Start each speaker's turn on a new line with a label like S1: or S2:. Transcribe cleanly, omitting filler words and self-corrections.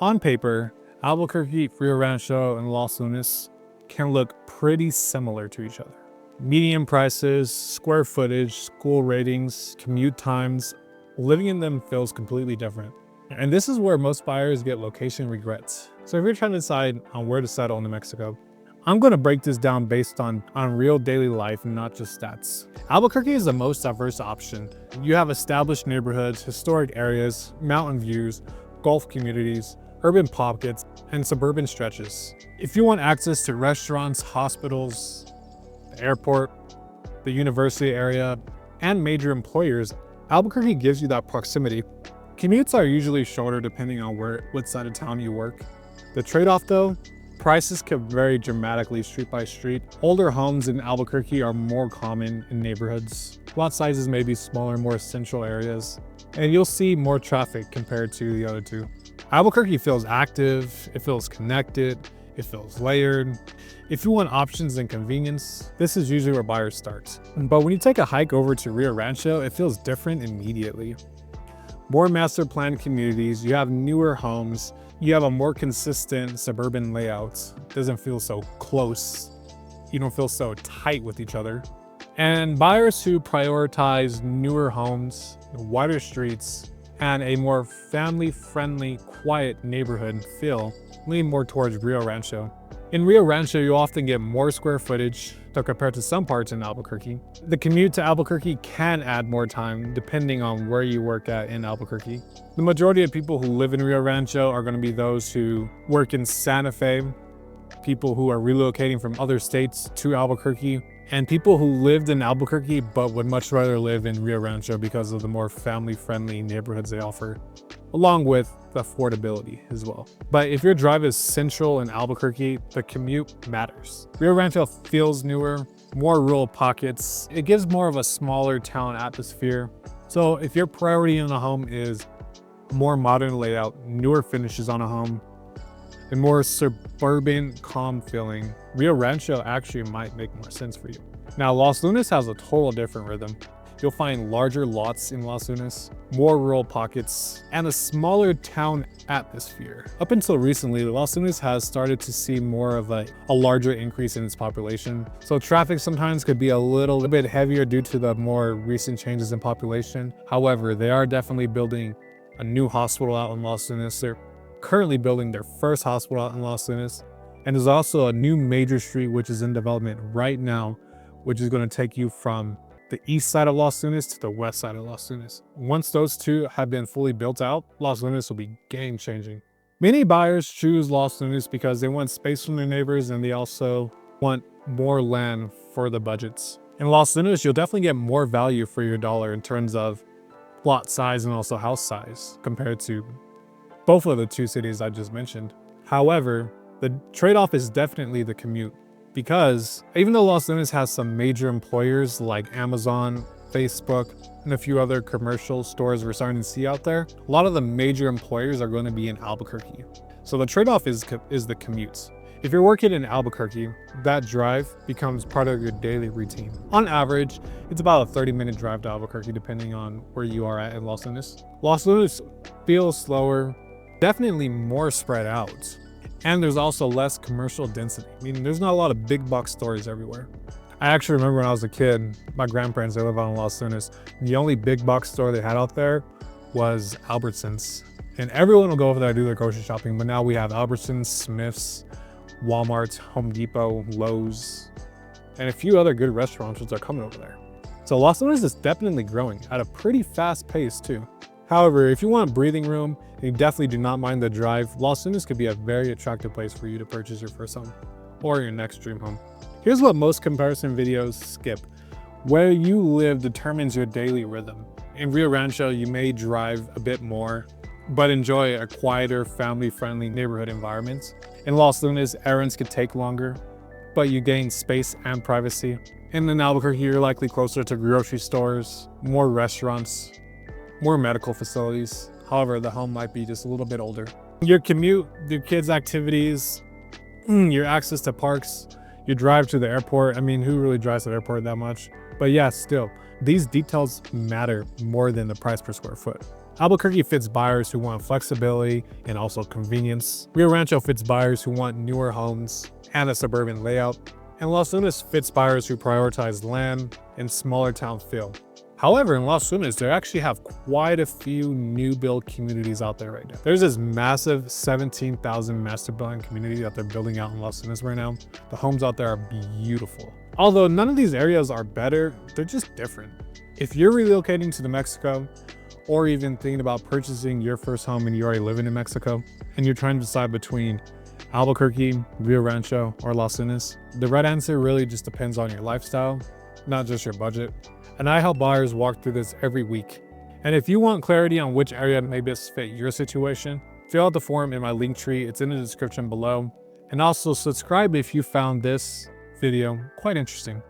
S1: On paper, Albuquerque, Rio Rancho, and Los Lunas can look pretty similar to each other. Median prices, square footage, school ratings, commute times, living in them feels completely different. And this is where most buyers get location regrets. So if you're trying to decide on where to settle in New Mexico, I'm going to break this down based on real daily life and not just stats. Albuquerque is the most diverse option. You have established neighborhoods, historic areas, mountain views, golf communities, urban pockets, and suburban stretches. If you want access to restaurants, hospitals, the airport, the university area, and major employers, Albuquerque gives you that proximity. Commutes are usually shorter depending on what side of town you work. The trade-off though, prices can vary dramatically street by street. Older homes in Albuquerque are more common in neighborhoods. Lot sizes may be smaller, more central areas, and you'll see more traffic compared to the other two. Albuquerque feels active, it feels connected, it feels layered. If you want options and convenience, this is usually where buyers start. But when you take a hike over to Rio Rancho, it feels different immediately. More master planned communities, you have newer homes, you have a more consistent suburban layout. It doesn't feel so close. You don't feel so tight with each other. And buyers who prioritize newer homes, wider streets, and a more family-friendly, quiet neighborhood feel lean more towards Rio Rancho. In Rio Rancho, you often get more square footage, so compared to some parts in Albuquerque. The commute to Albuquerque can add more time depending on where you work at in Albuquerque. The majority of people who live in Rio Rancho are going to be those who work in Santa Fe, people who are relocating from other states to Albuquerque, and people who lived in Albuquerque but would much rather live in Rio Rancho because of the more family-friendly neighborhoods they offer, along with affordability as well. But if your drive is central in Albuquerque, the commute matters. Rio Rancho feels newer, more rural pockets. It gives more of a smaller town atmosphere. So if your priority in a home is more modern layout, newer finishes on a home, and more suburban, calm feeling, Rio Rancho actually might make more sense for you. Now, Los Lunas has a total different rhythm. You'll find larger lots in Los Lunas, more rural pockets, and a smaller town atmosphere. Up until recently, Los Lunas has started to see more of a larger increase in its population. So traffic sometimes could be a little bit heavier due to the more recent changes in population. However, they are definitely building a new hospital out in Los Lunas. They're currently building their first hospital out in Los Lunas. And there's also a new major street which is in development right now, which is going to take you from the east side of Los Lunas to the west side of Los Lunas. Once those two have been fully built out, Los Lunas will be game changing. Many buyers choose Los Lunas because they want space from their neighbors and they also want more land for the budgets. In Los Lunas, you'll definitely get more value for your dollar in terms of plot size and also house size compared to both of the two cities I just mentioned. However, the trade-off is definitely the commute. Because even though Los Lunas has some major employers like Amazon, Facebook, and a few other commercial stores we're starting to see out there, a lot of the major employers are going to be in Albuquerque. So the trade-off is the commutes. If you're working in Albuquerque, that drive becomes part of your daily routine. On average, it's about a 30-minute drive to Albuquerque depending on where you are at in Los Lunas. Los Lunas feels slower, definitely more spread out. And there's also less commercial density, meaning there's not a lot of big box stores everywhere. I actually remember when I was a kid, my grandparents, they live out in Los Lunas. The only big box store they had out there was Albertsons. And everyone will go over there to do their grocery shopping, but now we have Albertsons, Smith's, Walmart, Home Depot, Lowe's, and a few other good restaurants which are coming over there. So Los Lunas is definitely growing at a pretty fast pace too. However, if you want breathing room, and you definitely do not mind the drive, Los Lunas could be a very attractive place for you to purchase your first home or your next dream home. Here's what most comparison videos skip. Where you live determines your daily rhythm. In Rio Rancho, you may drive a bit more, but enjoy a quieter, family-friendly neighborhood environment. In Los Lunas, errands could take longer, but you gain space and privacy. And in Albuquerque, you're likely closer to grocery stores, more restaurants, more medical facilities. However, the home might be just a little bit older. Your commute, your kids' activities, your access to parks, your drive to the airport. I mean, who really drives to the airport that much? But yeah, still, these details matter more than the price per square foot. Albuquerque fits buyers who want flexibility and also convenience. Rio Rancho fits buyers who want newer homes and a suburban layout. And Las Lunas fits buyers who prioritize land and smaller town feel. However, in Las Lunas, they actually have quite a few new build communities out there right now. There's this massive 17,000 master building community that they're building out in Las Lunas right now. The homes out there are beautiful. Although none of these areas are better, they're just different. If you're relocating to New Mexico, or even thinking about purchasing your first home and you're already living in Mexico, and you're trying to decide between Albuquerque, Rio Rancho, or Las Lunas, the right answer really just depends on your lifestyle, not just your budget. And I help buyers walk through this every week. And if you want clarity on which area may best fit your situation, fill out the form in my link tree. It's in the description below. And also subscribe if you found this video quite interesting.